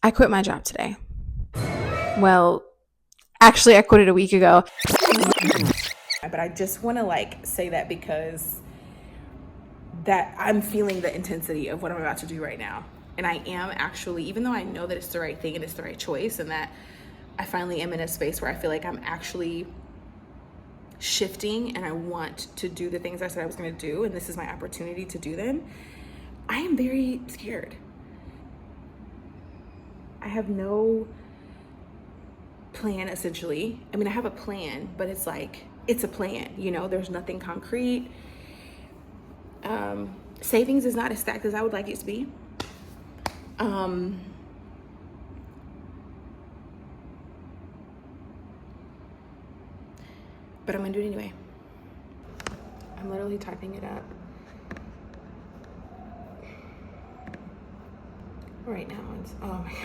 I quit my job today. Well, actually, I quit it a week ago. But I just want to say that because that I'm feeling the intensity of what I'm about to do right now. And I am actually, even though I know that it's the right thing and it's the right choice, and that I finally am in a space where I feel like I'm actually shifting and I want to do the things I said I was going to do, and this is my opportunity to do them, I am very scared. I have no plan, essentially. I mean, I have a plan, but it's a plan, there's nothing concrete. Savings is not as stacked as I would like it to be. But I'm gonna do it anyway. I'm literally typing it up right now. Oh my God.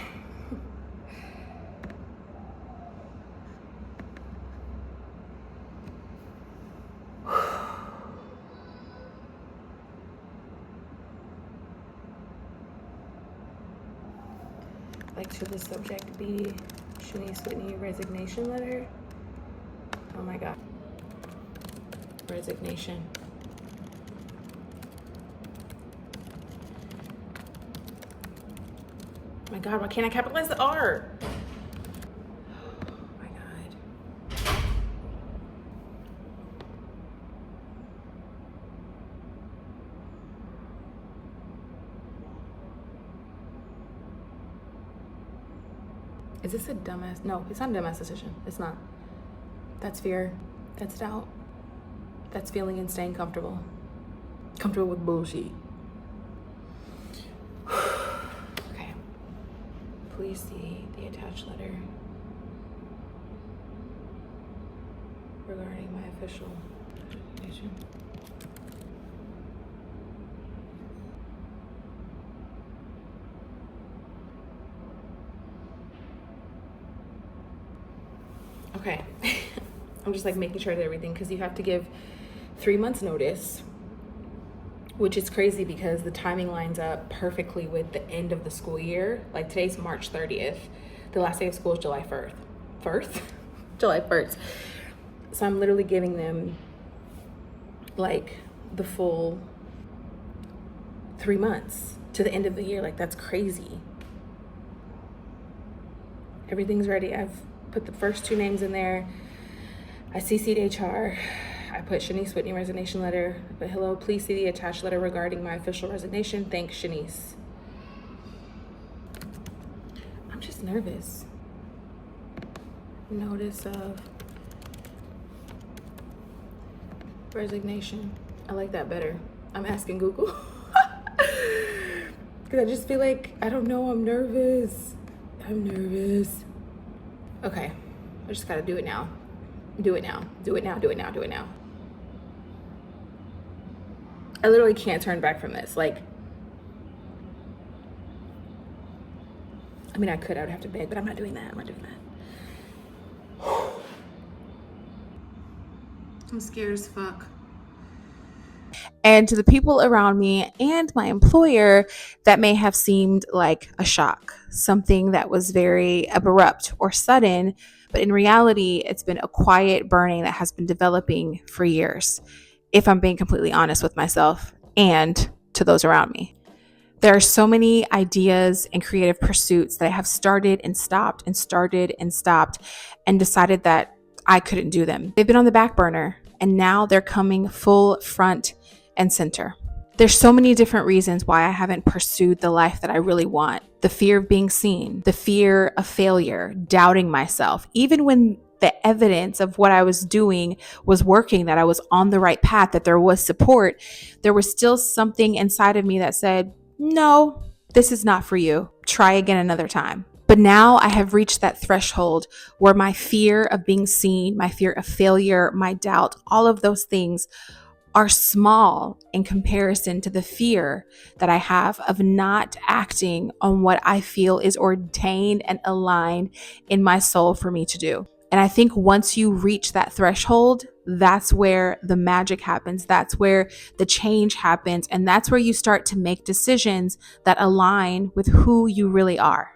Should the subject be Shanice Whitney resignation letter? Oh my God. Resignation. Oh my God, why can't I capitalize the R? Oh my God. Is this a dumbass? No, it's not a dumbass decision. It's not. That's fear. That's doubt. That's feeling and staying comfortable. Comfortable with bullshit. Okay. Please see the attached letter regarding my official resignation. Okay. I'm just making sure that everything, because you have to give 3 months notice, which is crazy because the timing lines up perfectly with the end of the school year. Today's March 30th. The last day of school is July 1st. July 1st. So I'm literally giving them the full 3 months to the end of the year. That's crazy. Everything's ready. I've put the first 2 names in there. I CC'd HR. I put Shanice Whitney resignation letter. I put, hello, please see the attached letter regarding my official resignation. Thanks, Shanice. I'm just nervous. Notice of resignation. I like that better. I'm asking Google. Because I just feel I don't know, I'm nervous. Okay, I just gotta do it now. Do it now. I literally can't turn back from this. I mean, I would have to beg, but I'm not doing that. I'm scared as fuck. And to the people around me and my employer, that may have seemed like a shock, something that was very abrupt or sudden, but in reality, it's been a quiet burning that has been developing for years, if I'm being completely honest with myself and to those around me. There are so many ideas and creative pursuits that I have started and stopped and decided that I couldn't do them. They've been on the back burner, and now they're coming full front and center. There's so many different reasons why I haven't pursued the life that I really want. The fear of being seen, the fear of failure, doubting myself, even when the evidence of what I was doing was working, that I was on the right path, that there was support, there was still something inside of me that said, no, this is not for you. Try again another time. But now I have reached that threshold where my fear of being seen, my fear of failure, my doubt, all of those things are small in comparison to the fear that I have of not acting on what I feel is ordained and aligned in my soul for me to do. And I think once you reach that threshold, that's where the magic happens. That's where the change happens. And that's where you start to make decisions that align with who you really are.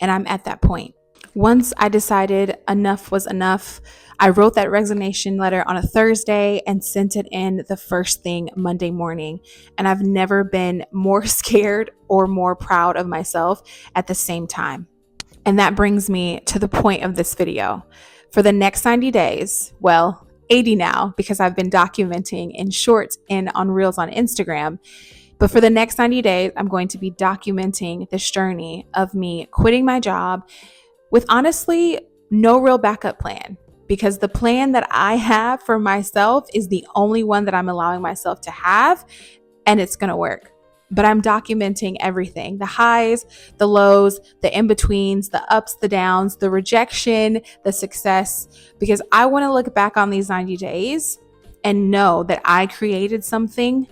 And I'm at that point. Once I decided enough was enough, I wrote that resignation letter on a Thursday and sent it in the first thing Monday morning. And I've never been more scared or more proud of myself at the same time. And that brings me to the point of this video. For the next 90 days, well, 80 now, because I've been documenting in shorts and on reels on Instagram. But for the next 90 days, I'm going to be documenting this journey of me quitting my job with honestly no real backup plan, because the plan that I have for myself is the only one that I'm allowing myself to have, and it's going to work. But I'm documenting everything, the highs, the lows, the in-betweens, the ups, the downs, the rejection, the success, because I want to look back on these 90 days and know that I created something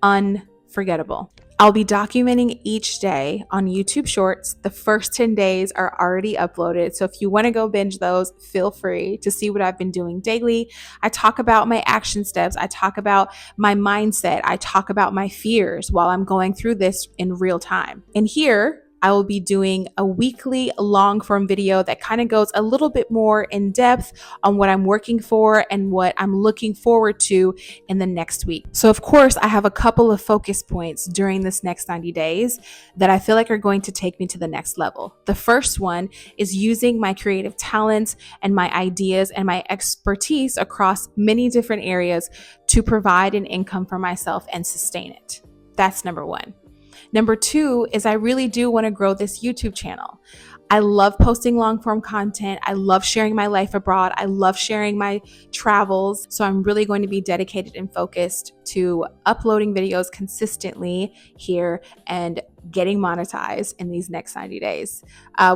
unforgettable. I'll be documenting each day on YouTube Shorts. The first 10 days are already uploaded. So if you want to go binge those, feel free to see what I've been doing daily. I talk about my action steps. I talk about my mindset. I talk about my fears while I'm going through this in real time. And here, I will be doing a weekly long form video that kind of goes a little bit more in depth on what I'm working for and what I'm looking forward to in the next week. So of course, I have a couple of focus points during this next 90 days that I feel like are going to take me to the next level. The first one is using my creative talents and my ideas and my expertise across many different areas to provide an income for myself and sustain it. That's number one. Number two is I really do want to grow this YouTube channel. I love posting long form content. I love sharing my life abroad. I love sharing my travels. So I'm really going to be dedicated and focused to uploading videos consistently here and getting monetized in these next 90 days,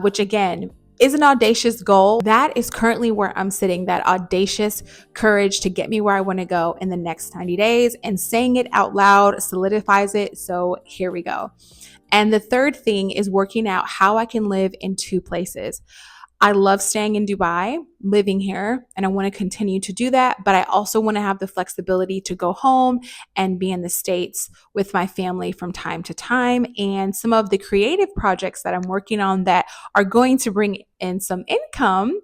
which again, is an audacious goal. That is currently where I'm sitting, that audacious courage to get me where I want to go in the next 90 days. And saying it out loud solidifies it. So here we go. And the third thing is working out how I can live in two places. I love staying in Dubai, living here, and I want to continue to do that. But I also want to have the flexibility to go home and be in the States with my family from time to time. And some of the creative projects that I'm working on that are going to bring in some income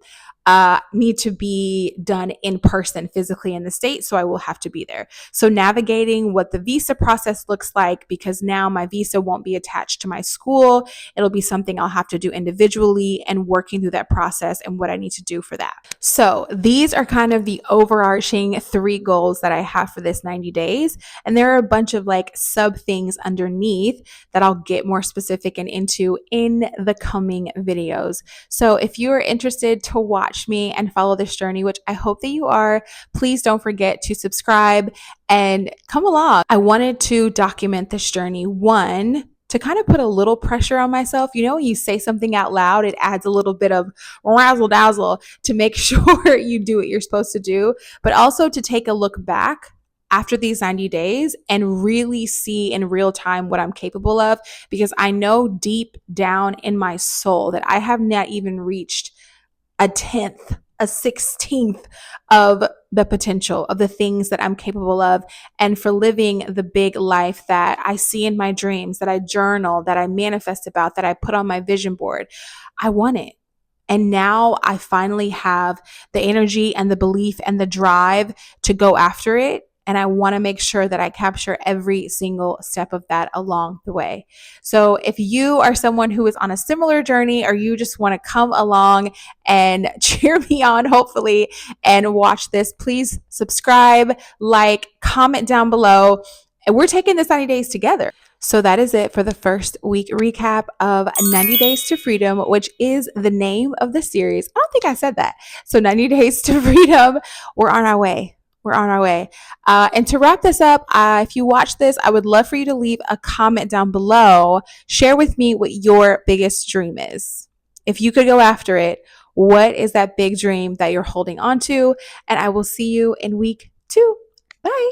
need to be done in person, physically in the States. So I will have to be there. So navigating what the visa process looks like, because now my visa won't be attached to my school. It'll be something I'll have to do individually, and working through that process and what I need to do for that. So these are kind of the overarching 3 goals that I have for this 90 days. And there are a bunch of like sub things underneath that I'll get more specific and into in the coming videos. So if you are interested to watch me and follow this journey, which I hope that you are, please don't forget to subscribe and come along. I wanted to document this journey, one, to kind of put a little pressure on myself. You know, when you say something out loud, it adds a little bit of razzle dazzle to make sure you do what you're supposed to do, but also to take a look back after these 90 days and really see in real time what I'm capable of, because I know deep down in my soul that I have not even reached a 10th, a 16th of the potential of the things that I'm capable of, and for living the big life that I see in my dreams, that I journal, that I manifest about, that I put on my vision board. I want it. And now I finally have the energy and the belief and the drive to go after it. And I want to make sure that I capture every single step of that along the way. So if you are someone who is on a similar journey, or you just want to come along and cheer me on, hopefully, and watch this, please subscribe, like, comment down below. And we're taking this 90 days together. So that is it for the first week recap of 90 Days to Freedom, which is the name of the series. I don't think I said that. So 90 Days to Freedom, we're on our way. We're on our way. And to wrap this up, if you watch this, I would love for you to leave a comment down below. Share with me what your biggest dream is. If you could go after it, what is that big dream that you're holding on to? And I will see you in week 2. Bye.